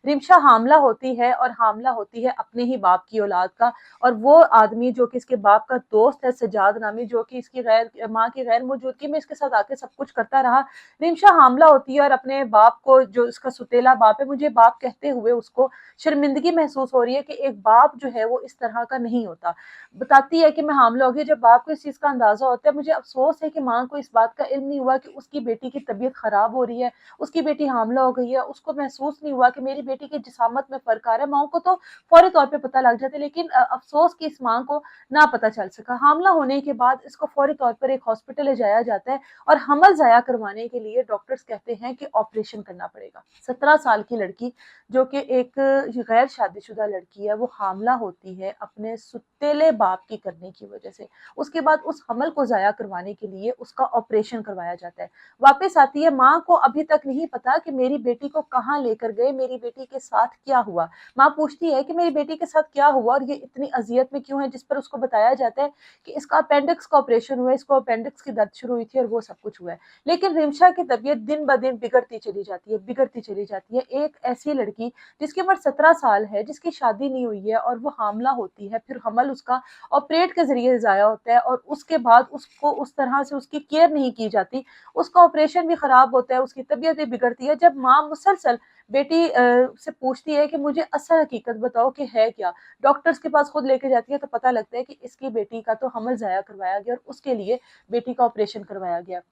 रिमशा हामला होती है और हामला होती है अपने ही बाप की औलाद का। और वो आदमी जो कि इसके बाप का दोस्त है सजाद नामी, जो कि इसकी गैर माँ की गैर मौजूदगी में इसके साथ आके सब कुछ करता रहा। रिमशा हामला होती है और अपने बाप को, जो इसका सुतेला बाप है, मुझे बाप कहते हुए उसको शर्मिंदगी महसूस हो रही है कि एक बाप जो है वो इस तरह का नहीं होता। बताती है कि मैं हामला हो गई। जब बाप को इस चीज का अंदाजा होता है, मुझे अफसोस है कि माँ को इस बात का इल्म नहीं हुआ कि उसकी बेटी की तबीयत खराब हो रही है, उसकी बेटी हामला हो गई है। उसको महसूस नहीं हुआ कि मेरी बेटी की जिसामत में फर्क आ रहा है। माँ को तो फौरी तौर पे पता लग जाता है, लेकिन अफसोस कि इस माँ को ना पता चल सका। हामला होने के बाद इसको फौरी तौर पर एक हॉस्पिटल ले जाया जाता है और हमल जाया करवाने के लिए डॉक्टर्स कहते हैं कि ऑपरेशन करना पड़ेगा। 17 साल की लड़की, जो कि एक गैर शादीशुदा लड़की है, वो हामला होती है अपने सुतेले बाप की करने की वजह से। उसके बाद उस हमल को जाया करवाने के लिए उसका ऑपरेशन करवाया जाता है। वापस आती है, माँ को अभी तक नहीं पता कि मेरी बेटी को कहाँ लेकर गए, मेरी बेटी के साथ क्या हुआ। माँ पूछती है कि मेरी बेटी के साथ क्या हुआ और ये इतनी अजियत में क्यों है, जिस पर उसको बताया जाता है कि इसका अपेंडिक्स का ऑपरेशन हुआ है, इसको अपेंडिक्स की दर्द शुरू हुई थी और वो सब कुछ हुआ है। लेकिन रिमशा की तबीयत दिन ब दिन बिगड़ती चली जाती है, बिगड़ती चली जाती है। एक ऐसी लड़की जिसकी उम्र 17 साल है, जिसकी शादी नहीं हुई है और वो हामला होती है, फिर हमल उसका ऑपरेट के जरिए जाया होता है और उसके बाद उसको उस तरह से उसकी केयर नहीं की जाती, उसका ऑपरेशन भी खराब होता है, उसकी तबीयत भी बिगड़ती है। जब माँ मुसलसल बेटी से पूछती है कि मुझे असल हकीकत बताओ कि है क्या, डॉक्टर्स के पास खुद लेके जाती है, तो पता लगता है कि इसकी बेटी का तो हमल जाया करवाया गया और उसके लिए बेटी का ऑपरेशन करवाया गया।